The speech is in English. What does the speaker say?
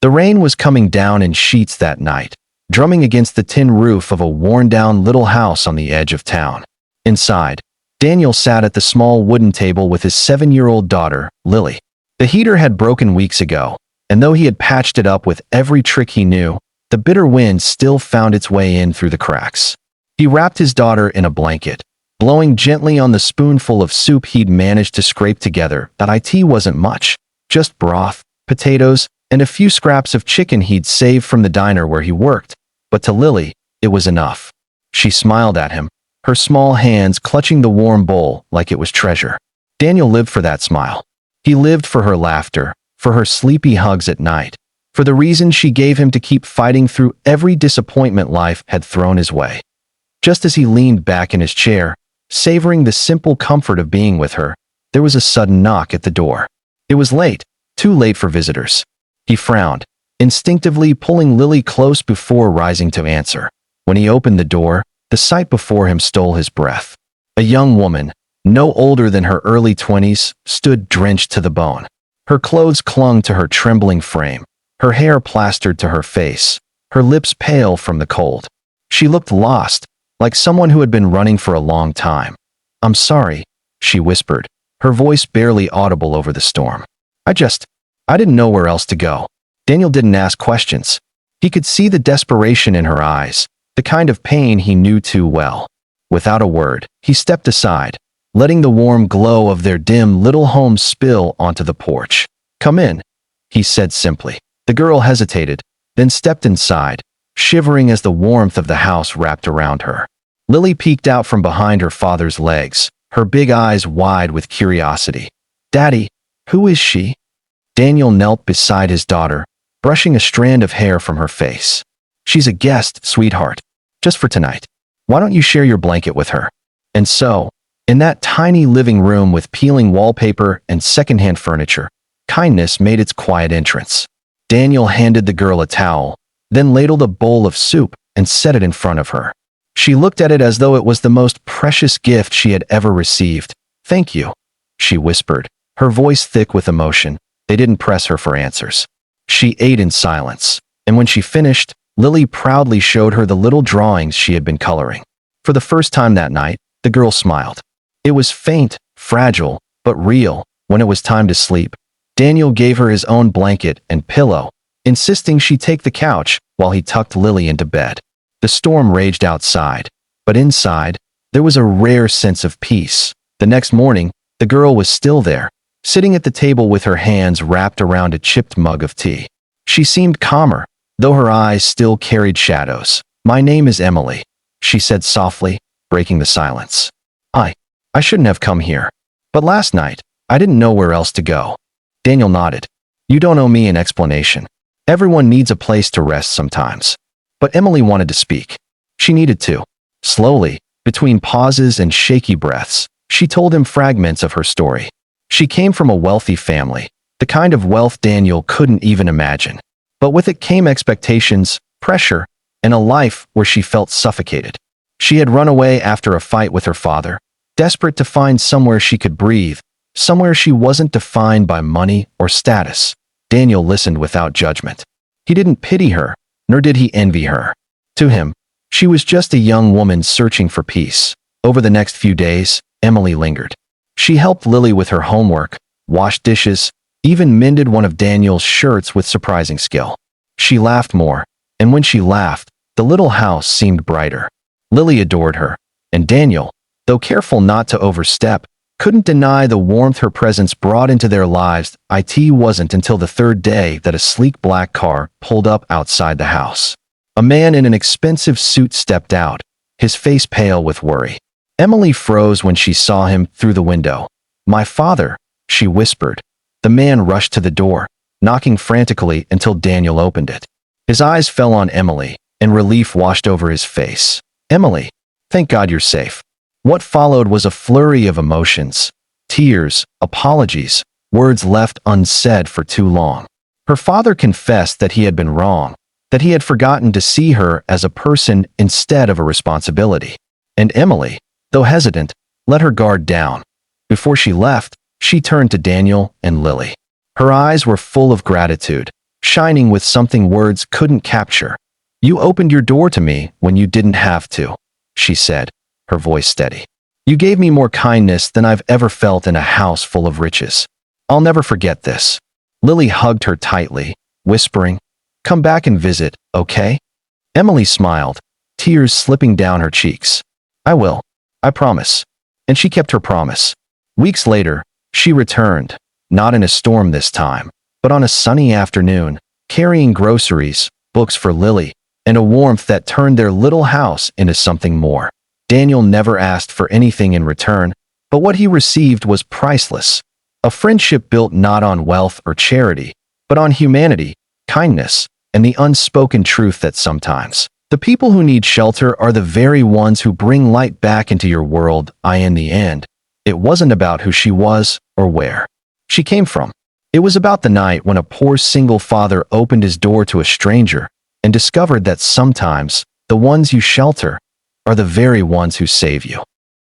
The rain was coming down in sheets that night, drumming against the tin roof of a worn-down little house on the edge of town. Inside, Daniel sat at the small wooden table with his 7-year-old daughter, Lily. The heater had broken weeks ago, and though he had patched it up with every trick he knew, the bitter wind still found its way in through the cracks. He wrapped his daughter in a blanket, blowing gently on the spoonful of soup he'd managed to scrape together. That wasn't much, just broth, potatoes, and a few scraps of chicken he'd saved from the diner where he worked. But to Lily, it was enough. She smiled at him, her small hands clutching the warm bowl like it was treasure. Daniel lived for that smile. He lived for her laughter, for her sleepy hugs at night, for the reason she gave him to keep fighting through every disappointment life had thrown his way. Just as he leaned back in his chair, savoring the simple comfort of being with her, there was a sudden knock at the door. It was late, too late for visitors. He frowned, instinctively pulling Lily close before rising to answer. When he opened the door, the sight before him stole his breath. A young woman, no older than her early 20s, stood drenched to the bone. Her clothes clung to her trembling frame, her hair plastered to her face, her lips pale from the cold. She looked lost, like someone who had been running for a long time. "I'm sorry," she whispered, her voice barely audible over the storm. I didn't know where else to go." Daniel didn't ask questions. He could see the desperation in her eyes, the kind of pain he knew too well. Without a word, he stepped aside, letting the warm glow of their dim little home spill onto the porch. "Come in," he said simply. The girl hesitated, then stepped inside, shivering as the warmth of the house wrapped around her. Lily peeked out from behind her father's legs, her big eyes wide with curiosity. "Daddy, who is she?" Daniel knelt beside his daughter, brushing a strand of hair from her face. "She's a guest, sweetheart. Just for tonight. Why don't you share your blanket with her?" And so, in that tiny living room with peeling wallpaper and secondhand furniture, kindness made its quiet entrance. Daniel handed the girl a towel, then ladled a bowl of soup and set it in front of her. She looked at it as though it was the most precious gift she had ever received. "Thank you," she whispered, her voice thick with emotion. They didn't press her for answers. She ate in silence, and when she finished, Lily proudly showed her the little drawings she had been coloring. For the first time that night, the girl smiled. It was faint, fragile, but real. When it was time to sleep, Daniel gave her his own blanket and pillow, insisting she take the couch while he tucked Lily into bed. The storm raged outside, but inside, there was a rare sense of peace. The next morning, the girl was still there, sitting at the table with her hands wrapped around a chipped mug of tea. She seemed calmer, though her eyes still carried shadows. "My name is Emily," she said softly, breaking the silence. I shouldn't have come here. But last night, I didn't know where else to go." Daniel nodded. "You don't owe me an explanation. Everyone needs a place to rest sometimes." But Emily wanted to speak. She needed to. Slowly, between pauses and shaky breaths, she told him fragments of her story. She came from a wealthy family, the kind of wealth Daniel couldn't even imagine. But with it came expectations, pressure, and a life where she felt suffocated. She had run away after a fight with her father, desperate to find somewhere she could breathe, somewhere she wasn't defined by money or status. Daniel listened without judgment. He didn't pity her, nor did he envy her. To him, she was just a young woman searching for peace. Over the next few days, Emily lingered. She helped Lily with her homework, washed dishes, even mended one of Daniel's shirts with surprising skill. She laughed more, and when she laughed, the little house seemed brighter. Lily adored her, and Daniel, though careful not to overstep, couldn't deny the warmth her presence brought into their lives. It wasn't until the third day that a sleek black car pulled up outside the house. A man in an expensive suit stepped out, his face pale with worry. Emily froze when she saw him through the window. "My father," she whispered. The man rushed to the door, knocking frantically until Daniel opened it. His eyes fell on Emily, and relief washed over his face. "Emily, thank God you're safe." What followed was a flurry of emotions. Tears, apologies, words left unsaid for too long. Her father confessed that he had been wrong, that he had forgotten to see her as a person instead of a responsibility. And Emily, though hesitant, let her guard down. Before she left, she turned to Daniel and Lily. Her eyes were full of gratitude, shining with something words couldn't capture. "You opened your door to me when you didn't have to," she said, her voice steady. "You gave me more kindness than I've ever felt in a house full of riches. I'll never forget this." Lily hugged her tightly, whispering, "Come back and visit, okay?" Emily smiled, tears slipping down her cheeks. "I will. I promise." And she kept her promise. Weeks later, she returned, not in a storm this time, but on a sunny afternoon, carrying groceries, books for Lily, and a warmth that turned their little house into something more. Daniel never asked for anything in return, but what he received was priceless. A friendship built not on wealth or charity, but on humanity, kindness, and the unspoken truth that sometimes the people who need shelter are the very ones who bring light back into your world. In the end, it wasn't about who she was or where she came from. It was about the night when a poor single father opened his door to a stranger and discovered that sometimes the ones you shelter are the very ones who save you.